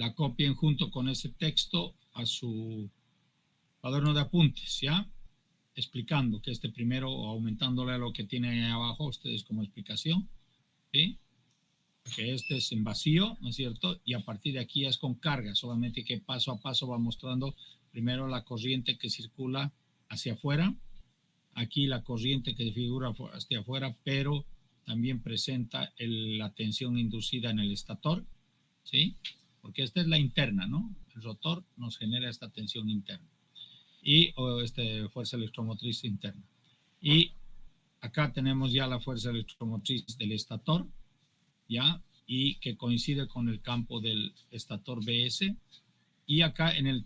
la copien junto con ese texto a su cuaderno de apuntes, ¿ya? Explicando que primero, o aumentándole a lo que tiene ahí abajo ustedes como explicación, ¿sí? Que es en vacío, ¿no es cierto? Y a partir de aquí es con carga, solamente que paso a paso va mostrando primero la corriente que circula hacia afuera, aquí la corriente que figura hacia afuera, pero también presenta la tensión inducida en el estator, ¿sí? Porque esta es la interna, ¿no? El rotor nos genera esta tensión interna y fuerza electromotriz interna. Y acá tenemos ya la fuerza electromotriz del estator, ¿ya? Y que coincide con el campo del estator BS. Y acá en el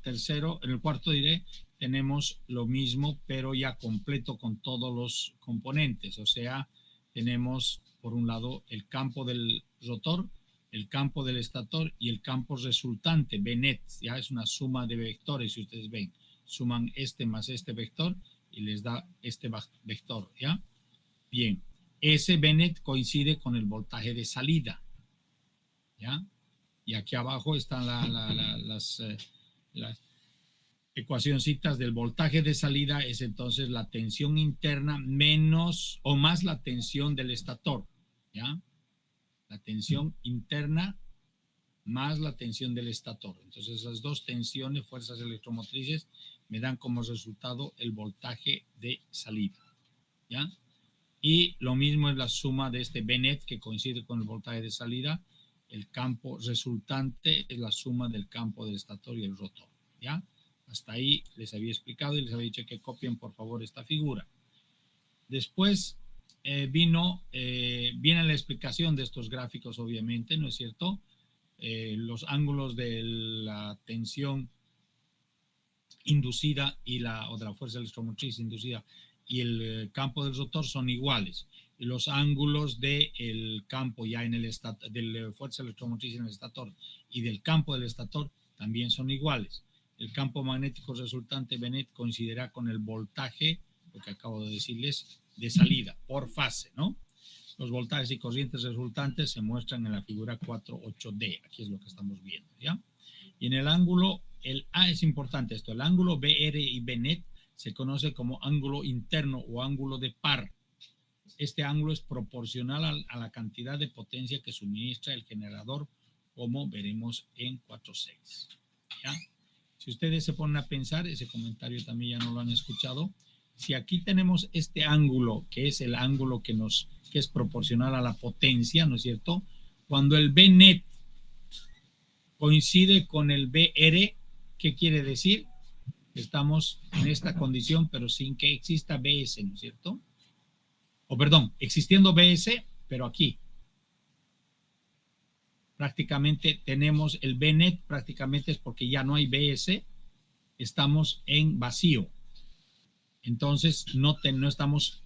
cuarto diré, tenemos lo mismo, pero ya completo con todos los componentes. O sea, tenemos por un lado el campo del rotor, el campo del estator y el campo resultante, Bnet. Ya es una suma de vectores, si ustedes ven. Suman este más este vector y les da este vector, ¿ya? Bien, ese Bnet coincide con el voltaje de salida, ¿ya? Y aquí abajo están las ecuacioncitas del voltaje de salida, es entonces la tensión interna menos o más la tensión del estator, ¿ya? La tensión interna más la tensión del estator. Entonces esas dos tensiones, fuerzas electromotrices, me dan como resultado el voltaje de salida, ¿ya? Y lo mismo es la suma de este Bnet que coincide con el voltaje de salida. El campo resultante es la suma del campo del estator y el rotor, ¿ya? Hasta ahí les había explicado y les había dicho que copien por favor esta figura. Después viene la explicación de estos gráficos, obviamente, ¿no es cierto? Los ángulos de la tensión inducida o de la fuerza electromotriz inducida y el campo del rotor son iguales. Y los ángulos del campo ya en de la fuerza electromotriz en el estator y del campo del estator también son iguales. El campo magnético resultante Bnet coincidirá con el voltaje, lo que acabo de decirles, de salida por fase, ¿no? Los voltajes y corrientes resultantes se muestran en la figura 4.8D. Aquí es lo que estamos viendo, ¿ya? Y en el ángulo, es importante esto, el ángulo BR y Bnet se conoce como ángulo interno o ángulo de par. Este ángulo es proporcional a la cantidad de potencia que suministra el generador, como veremos en 4.6. ¿Ya? Si ustedes se ponen a pensar, ese comentario también ya no lo han escuchado, si aquí tenemos este ángulo, que es el ángulo que es proporcional a la potencia, ¿no es cierto? Cuando el Bnet coincide con el BR, ¿qué quiere decir? Estamos en esta condición, pero sin que exista BS, ¿no es cierto? O perdón, existiendo BS, pero aquí. Prácticamente tenemos el Bnet, prácticamente es porque ya no hay BS, estamos en vacío. Entonces no estamos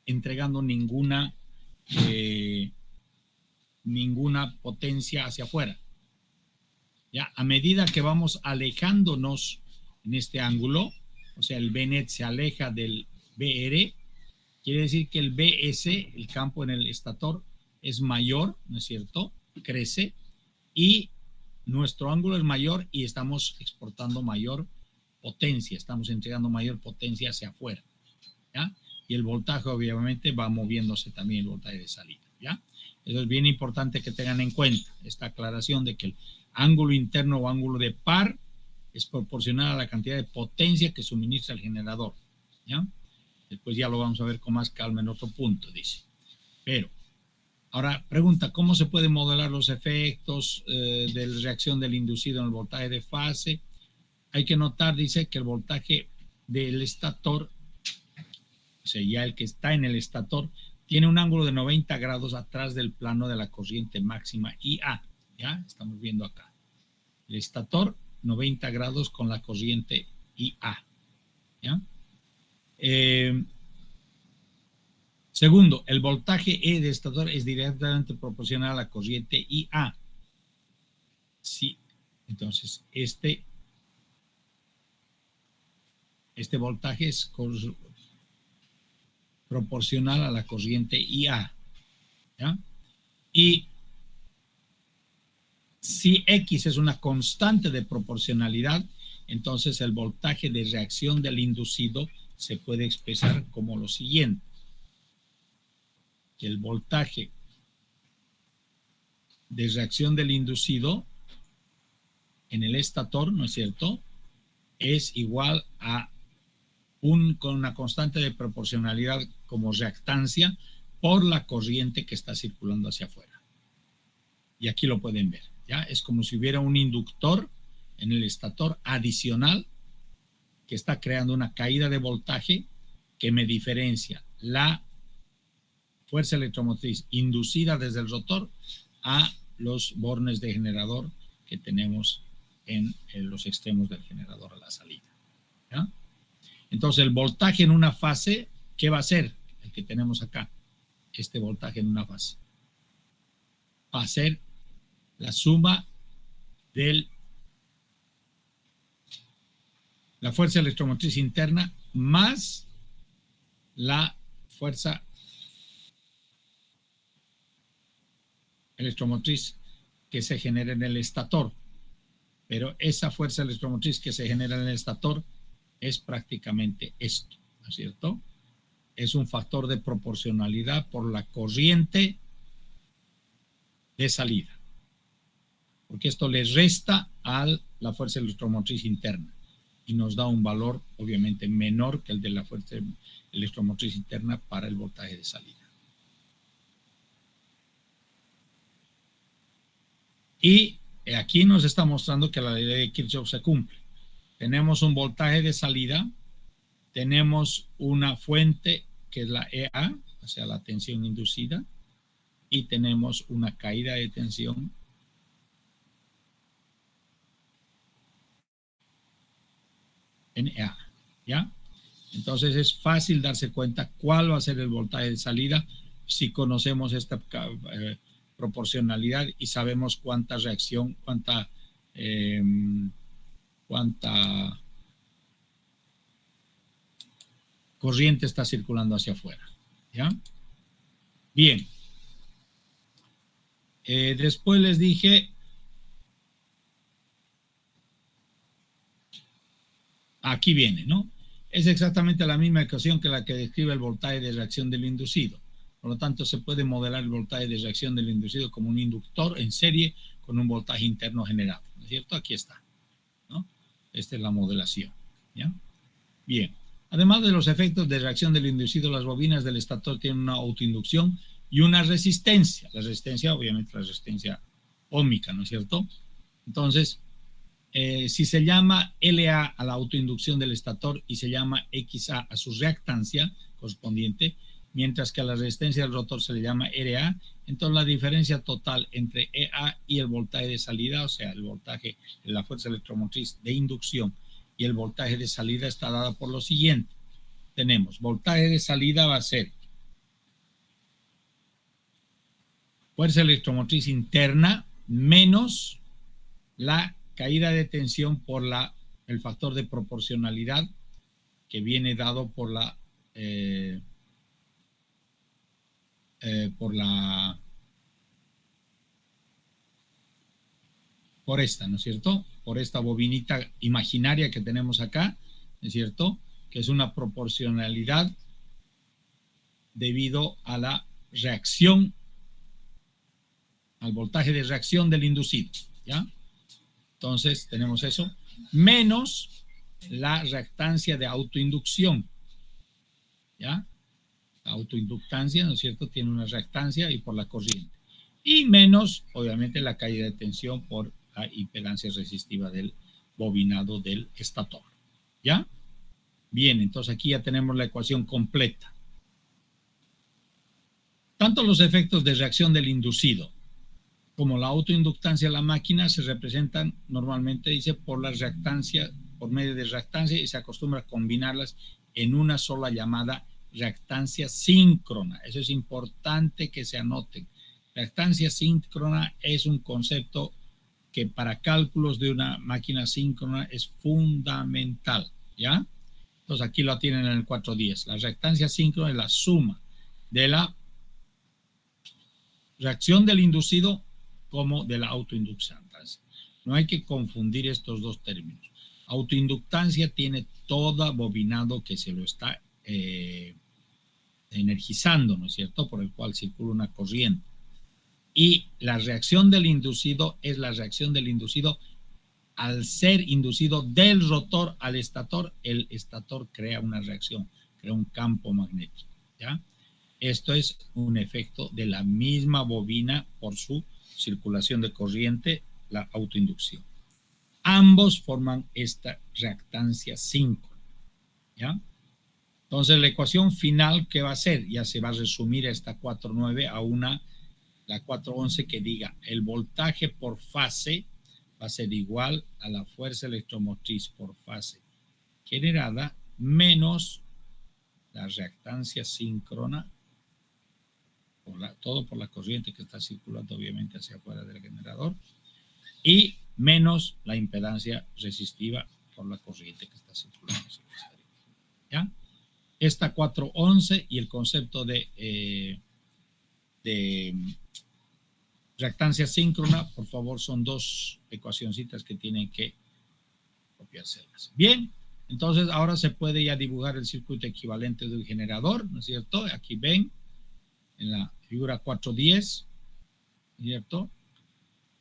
entregando ninguna potencia hacia afuera. ¿Ya? A medida que vamos alejándonos en este ángulo, o sea, el Bnet se aleja del BR, quiere decir que el BS, el campo en el estator, es mayor, ¿no es cierto? Crece y nuestro ángulo es mayor y estamos exportando mayor potencia, estamos entregando mayor potencia hacia afuera, ¿ya? Y el voltaje obviamente va moviéndose también, el voltaje de salida, ¿ya? Eso es bien importante que tengan en cuenta esta aclaración de que el ángulo interno o ángulo de par es proporcional a la cantidad de potencia que suministra el generador, ¿ya? Después ya lo vamos a ver con más calma en otro punto, dice. Pero, ahora pregunta, ¿cómo se pueden modelar los efectos de la reacción del inducido en el voltaje de fase? Hay que notar, dice, que el voltaje del estator, o sea, ya el que está en el estator, tiene un ángulo de 90 grados atrás del plano de la corriente máxima IA. ¿Ya? Estamos viendo acá. El estator, 90 grados con la corriente IA. ¿Ya? Segundo, el voltaje E de estator es directamente proporcional a la corriente IA. Sí, entonces este voltaje es proporcional a la corriente IA. ¿Ya? Y Si X es una constante de proporcionalidad, entonces el voltaje de reacción del inducido se puede expresar como lo siguiente. Que el voltaje de reacción del inducido en el estator, ¿no es cierto?, es igual a con una constante de proporcionalidad como reactancia por la corriente que está circulando hacia afuera. Y aquí lo pueden ver, ¿ya? Es como si hubiera un inductor en el estator adicional que está creando una caída de voltaje que me diferencia la fuerza electromotriz inducida desde el rotor a los bornes de generador que tenemos en los extremos del generador a la salida, ¿ya? Entonces el voltaje en una fase, ¿qué va a ser? El que tenemos acá, este voltaje en una fase. Va a ser la suma de la fuerza electromotriz interna más la fuerza electromotriz que se genera en el estator. Pero esa fuerza electromotriz que se genera en el estator es prácticamente esto, ¿no es cierto? Es un factor de proporcionalidad por la corriente de salida. Porque esto le resta a la fuerza electromotriz interna y nos da un valor obviamente menor que el de la fuerza electromotriz interna para el voltaje de salida. Y aquí nos está mostrando que la ley de Kirchhoff se cumple. Tenemos un voltaje de salida, tenemos una fuente que es la EA, o sea, la tensión inducida, y tenemos una caída de tensión en EA, ¿ya? Entonces es fácil darse cuenta cuál va a ser el voltaje de salida si conocemos esta proporcionalidad y sabemos cuánta reacción, cuánta corriente está circulando hacia afuera, ¿ya? Bien. Después les dije, aquí viene, ¿no? Es exactamente la misma ecuación que la que describe el voltaje de reacción del inducido. Por lo tanto, se puede modelar el voltaje de reacción del inducido como un inductor en serie con un voltaje interno generado, ¿no es cierto? Aquí está, ¿no? Esta es la modelación, ¿ya? Bien. Además de los efectos de reacción del inducido, las bobinas del estator tienen una autoinducción y una resistencia. La resistencia, obviamente, la resistencia óhmica, ¿no es cierto? Entonces, si se llama LA a la autoinducción del estator y se llama XA a su reactancia correspondiente, mientras que a la resistencia del rotor se le llama RA, entonces la diferencia total entre EA y el voltaje de salida, o sea, el voltaje de la fuerza electromotriz de inducción y el voltaje de salida está dada por lo siguiente. Tenemos, voltaje de salida va a ser fuerza electromotriz interna menos la caída de tensión por el factor de proporcionalidad que viene dado por esta, ¿no es cierto? Por esta bobinita imaginaria que tenemos acá, ¿no es cierto? Que es una proporcionalidad debido a la reacción, al voltaje de reacción del inducido, ¿ya? Entonces, tenemos eso, menos la reactancia de autoinducción, ¿ya? La autoinductancia, ¿no es cierto?, tiene una reactancia y por la corriente. Y menos, obviamente, la caída de tensión por la impedancia resistiva del bobinado del estator, ¿ya? Bien, entonces aquí ya tenemos la ecuación completa. Tanto los efectos de reacción del inducido como la autoinductancia de la máquina se representan normalmente, dice, por la reactancia, por medio de reactancia, y se acostumbra a combinarlas en una sola llamada reactancia síncrona. Eso es importante que se anoten. Reactancia síncrona es un concepto que para cálculos de una máquina síncrona es fundamental, ¿ya? Entonces aquí lo tienen en el 410. La reactancia síncrona es la suma de la reacción del inducido como de la autoinductancia. No hay que confundir estos dos términos. Autoinductancia tiene todo bobinado que se lo está energizando, ¿no es cierto?, por el cual circula una corriente. Y la reacción del inducido es la reacción del inducido al ser inducido del rotor al estator. El estator crea una reacción, crea un campo magnético, ¿ya? Esto es un efecto de la misma bobina por su circulación de corriente, la autoinducción. Ambos forman esta reactancia síncrona, ¿ya? Entonces, la ecuación final, ¿qué va a ser? Ya se va a resumir esta 4.9 a la 4.11 que diga el voltaje por fase va a ser igual a la fuerza electromotriz por fase generada menos la reactancia síncrona, todo por la corriente que está circulando obviamente hacia afuera del generador, y menos la impedancia resistiva por la corriente que está circulando hacia el exterior, ¿ya? Esta 4.11 y el concepto de reactancia síncrona, por favor, son dos ecuacioncitas que tienen que copiárselas. Bien, entonces ahora se puede ya dibujar el circuito equivalente de un generador, ¿no es cierto? Aquí ven, en la figura 4.10, ¿no es cierto?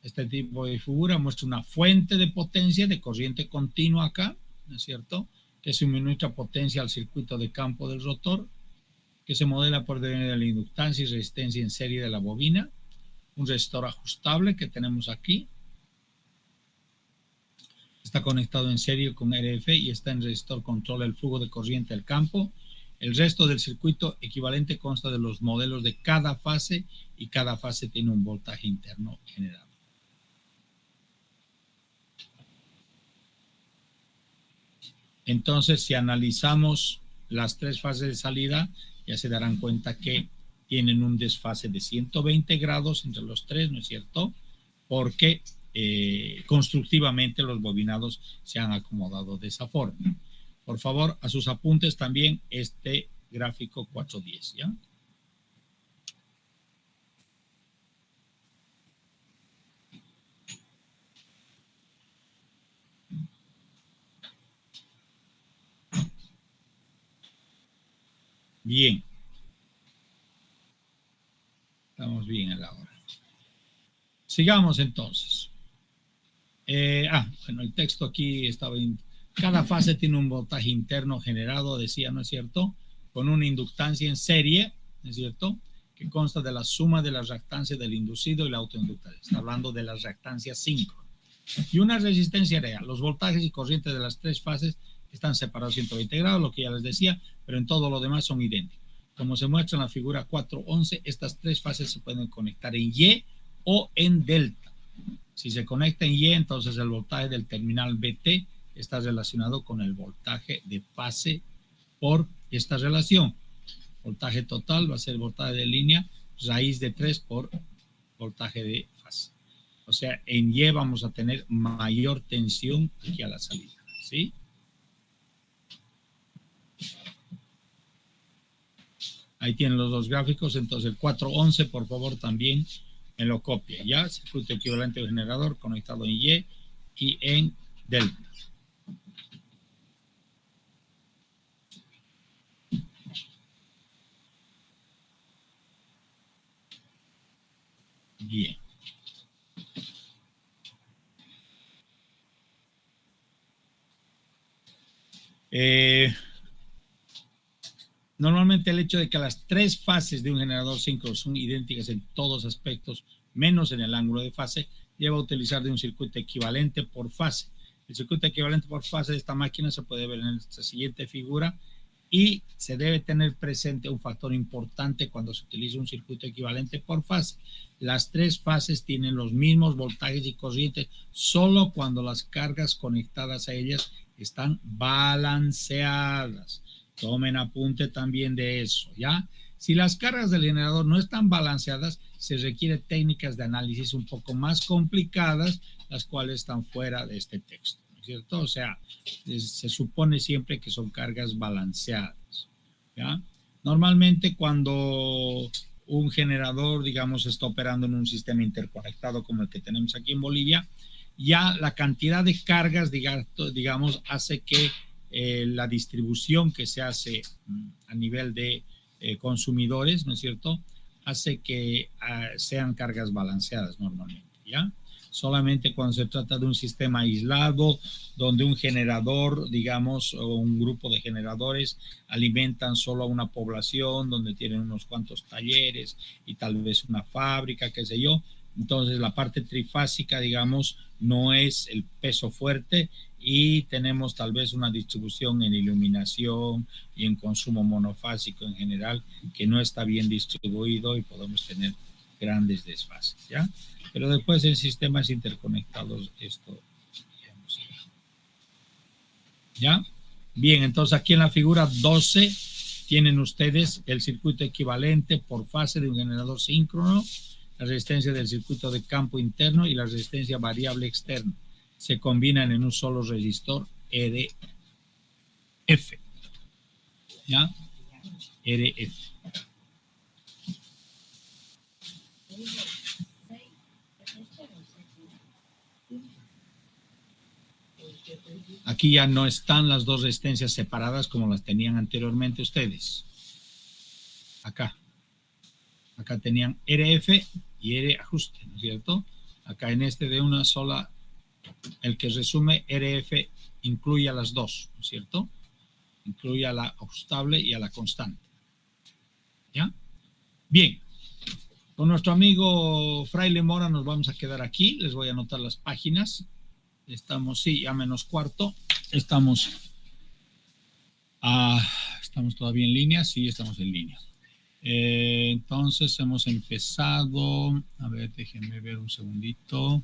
Este tipo de figura muestra una fuente de potencia de corriente continua acá, ¿no es cierto?, que suministra potencia al circuito de campo del rotor, que se modela por devenir de la inductancia y resistencia en serie de la bobina, un resistor ajustable que tenemos aquí, está conectado en serie con RF y está en resistor, controla el flujo de corriente del campo. El resto del circuito equivalente consta de los modelos de cada fase y cada fase tiene un voltaje interno generado. Entonces, si analizamos las tres fases de salida, ya se darán cuenta que tienen un desfase de 120 grados entre los tres, ¿no es cierto?, porque constructivamente los bobinados se han acomodado de esa forma. Por favor, a sus apuntes también este gráfico 4.10, ¿ya? Bien. Estamos bien a la hora. Sigamos entonces. Bueno, el texto aquí estaba... Cada fase tiene un voltaje interno generado, decía, ¿no es cierto?, con una inductancia en serie, ¿no es cierto?, que consta de la suma de la reactancia del inducido y la autoinductancia. Está hablando de la reactancia síncrona. Y una resistencia real. Los voltajes y corrientes de las tres fases están separados 120 grados, lo que ya les decía, pero en todo lo demás son idénticos. Como se muestra en la figura 4.11, estas tres fases se pueden conectar en Y o en delta. Si se conecta en Y, entonces el voltaje del terminal BT está relacionado con el voltaje de fase por esta relación. Voltaje total va a ser voltaje de línea raíz de 3 por voltaje de fase. O sea, en Y vamos a tener mayor tensión aquí a la salida, ¿sí? Ahí tienen los dos gráficos. Entonces el 4.11, por favor, también me lo copia, ¿ya? Circuito equivalente de generador conectado en Y y en delta. Bien. Normalmente el hecho de que las tres fases de un generador síncrono son idénticas en todos aspectos, menos en el ángulo de fase, lleva a utilizar de un circuito equivalente por fase. El circuito equivalente por fase de esta máquina se puede ver en esta siguiente figura y se debe tener presente un factor importante cuando se utiliza un circuito equivalente por fase. Las tres fases tienen los mismos voltajes y corrientes solo cuando las cargas conectadas a ellas están balanceadas. Tomen apunte también de eso, ¿ya? Si las cargas del generador no están balanceadas, se requieren técnicas de análisis un poco más complicadas, las cuales están fuera de este texto, ¿no es cierto? O sea, se supone siempre que son cargas balanceadas, ¿ya? Normalmente cuando un generador, digamos, está operando en un sistema interconectado como el que tenemos aquí en Bolivia, ya la cantidad de cargas, digamos, hace que la distribución que se hace a nivel de consumidores, ¿no es cierto?, hace que sean cargas balanceadas normalmente, ¿ya? Solamente cuando se trata de un sistema aislado, donde un generador, digamos, o un grupo de generadores alimentan solo a una población, donde tienen unos cuantos talleres y tal vez una fábrica, qué sé yo. Entonces la parte trifásica, digamos, no es el peso fuerte y tenemos tal vez una distribución en iluminación y en consumo monofásico en general que no está bien distribuido y podemos tener grandes desfases, ¿ya? Pero después en sistemas interconectados esto, digamos, ¿ya? Bien, entonces aquí en la figura 12 tienen ustedes el circuito equivalente por fase de un generador síncrono, la resistencia del circuito de campo interno y la resistencia variable externa. Se combinan en un solo resistor RF, ¿ya? RF. Aquí ya no están las dos resistencias separadas como las tenían anteriormente ustedes. Acá tenían RF y R ajuste, ¿no es cierto? Acá en este de una sola, el que resume RF incluye a las dos, ¿no es cierto? Incluye a la ajustable y a la constante. ¿Ya? Bien. Con nuestro amigo Fraile Mora nos vamos a quedar aquí. Les voy a anotar las páginas. Estamos, sí, a -4. Estamos todavía en línea. Sí, estamos en línea. Entonces hemos empezado. A ver, déjenme ver un segundito.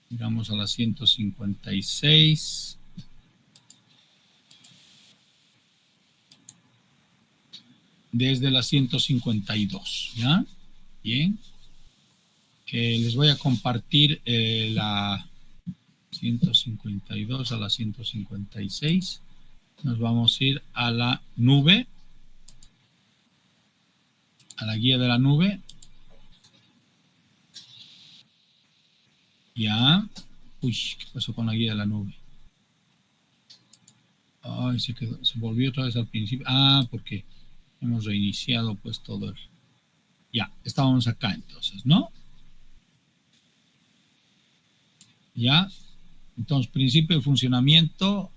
Llegamos a la 156. Desde la 152, ¿ya? Bien. Les voy a compartir la 152 a la 156. Nos vamos a ir a la nube, a la guía de la nube. Ya. Uy, ¿qué pasó con la guía de la nube? Ay, se volvió otra vez al principio. Porque hemos reiniciado pues todo el... Ya, estábamos acá entonces, ¿no? Ya. Entonces, principio de funcionamiento.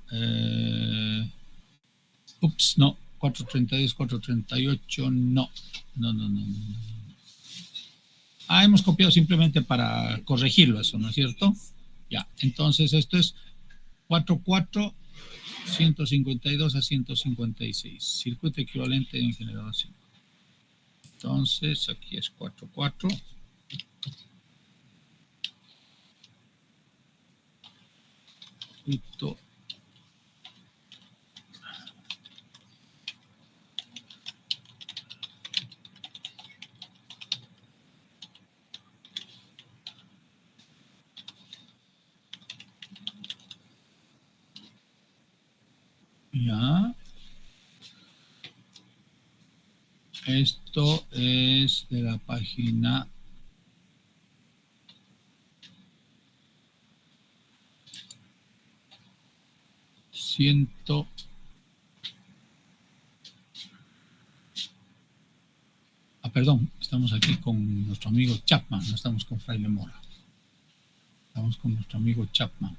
No. 432, 438, no. Hemos copiado simplemente para corregirlo eso, ¿no es cierto? Ya, entonces esto es 44, 152 a 156. Circuito equivalente en generador 5. Entonces, aquí es 44. Circuito. Ya. Esto es de la página 100. Perdón, estamos aquí con nuestro amigo Chapman, no estamos con Fraile Mora. Estamos con nuestro amigo Chapman.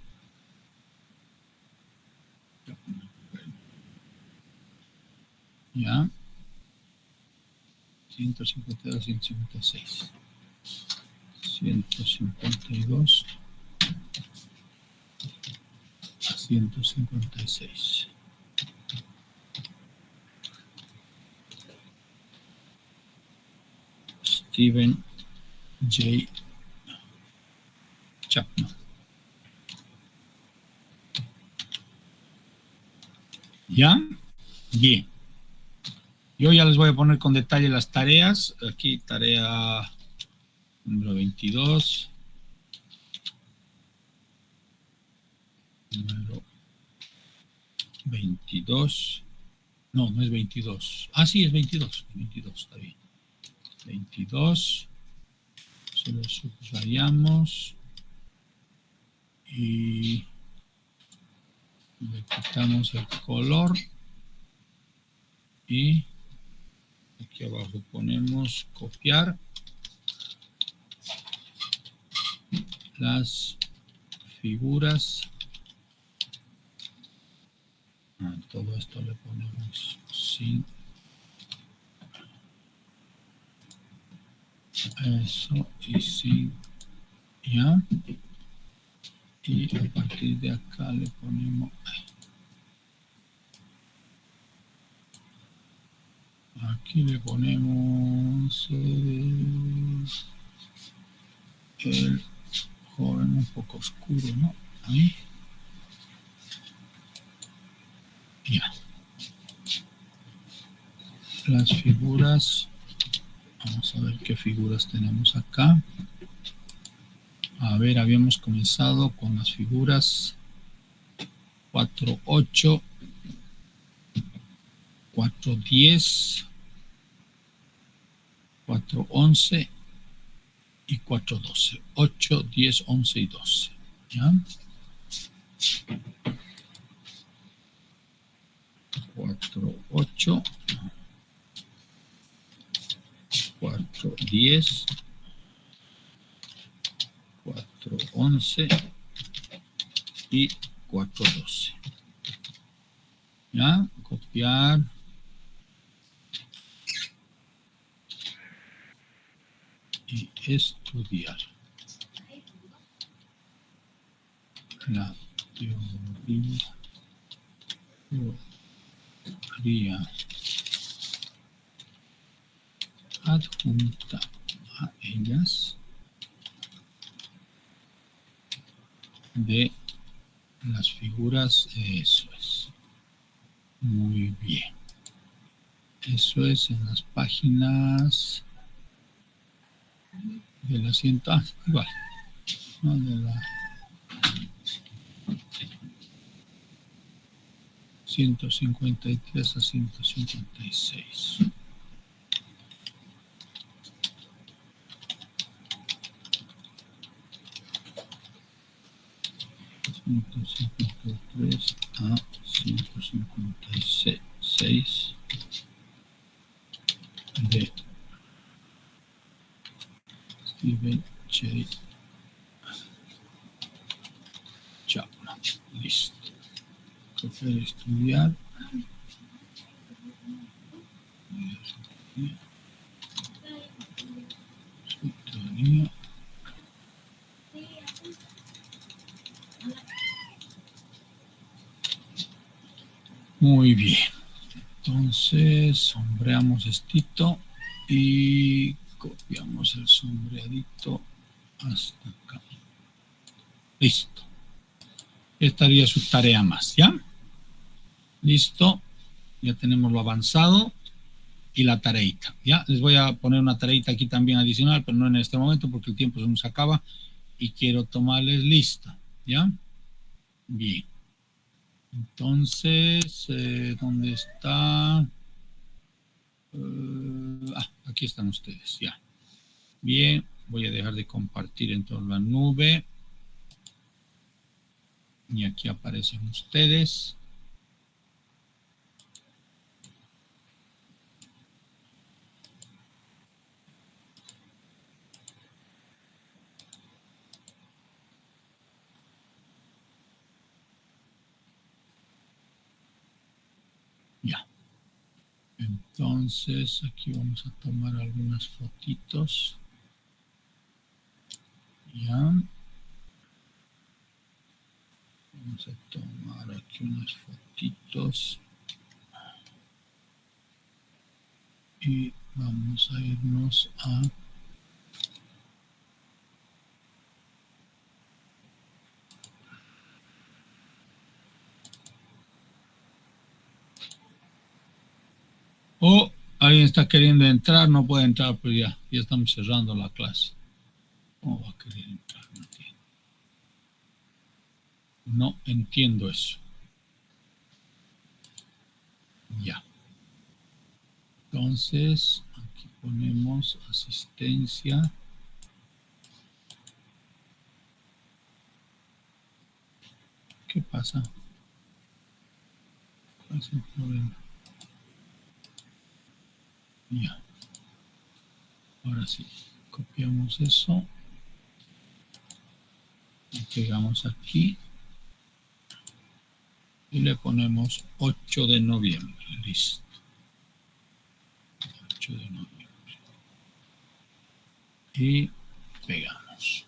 Ya. 152, 156. 152 a 156. Steven J. Chapman. ¿Ya? Bien. Yo ya les voy a poner con detalle las tareas. Aquí tarea número 22. Número 22. No, no es 22. Sí, es 22. 22, está bien. 22. Se lo subrayamos y le quitamos el color y aquí abajo ponemos copiar las figuras. Todo esto le ponemos sin eso y sin ya. Y a partir de acá le ponemos aquí le ponemos el joven un poco oscuro, ¿no? Ahí. Ya. Las figuras. Vamos a ver qué figuras tenemos acá. A ver, habíamos comenzado con las figuras 4.8, 4.10, 4.11 y 4.12. 8, 10, 11 y 12. ¿Ya? 4.8, 4.10, 4.11 y 4.12. ¿Ya? Copiar. Y estudiar. La teoría adjunta a ellas de las figuras. Eso es. Muy bien. Eso es en las páginas de la 100. Igual. ¿No? De la 153 a 156. A 156 de Stephen J. Chapman. Listo. Copiar y estudiar. Teoría. Muy bien. Entonces, sombreamos esto y copiamos el sombreadito hasta acá. Listo. Esta haría su tarea más, ¿ya? Listo. Ya tenemos lo avanzado y la tareita, ¿ya? Les voy a poner una tareita aquí también adicional, pero no en este momento porque el tiempo se nos acaba y quiero tomarles lista, ¿ya? Bien. Entonces, ¿dónde está? Aquí están ustedes, ya. Bien, voy a dejar de compartir en toda la nube. Y aquí aparecen ustedes. Ya. Entonces, aquí vamos a tomar algunas fotitos. Ya. Vamos a tomar aquí unas fotitos. Y vamos a irnos a... Oh, alguien está queriendo entrar, no puede entrar, pues ya estamos cerrando la clase. ¿Cómo va a querer entrar? No entiendo. No entiendo eso. Ya. Entonces, Aquí ponemos asistencia. ¿Qué pasa? ¿Cuál es el problema? Ya. Ahora sí, copiamos eso. Y pegamos aquí. Y le ponemos 8 de noviembre. Listo. 8 de noviembre. Y pegamos.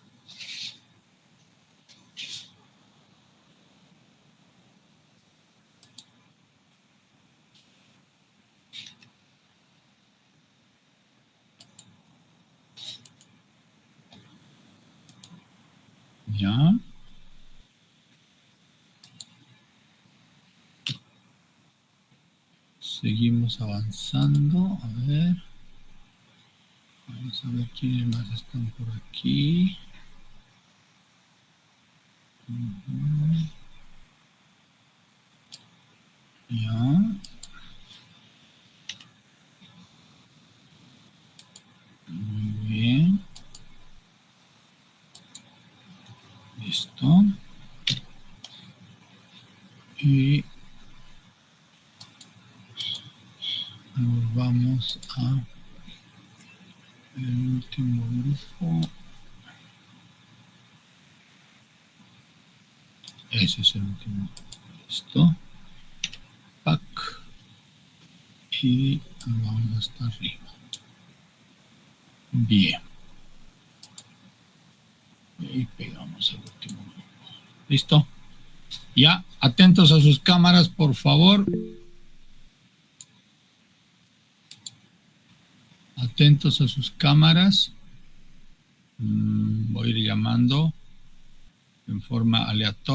Ya. Seguimos avanzando. A ver. Vamos a ver quiénes más están por aquí. Ya. Muy bien. Listo. Y nos vamos a el último grupo. Ese es el último. Listo. Pack. Y vamos hasta arriba. Bien. Y pegamos el último grupo. ¿Listo? Ya, atentos a sus cámaras, por favor. Atentos a sus cámaras. Voy a ir llamando en forma aleatoria.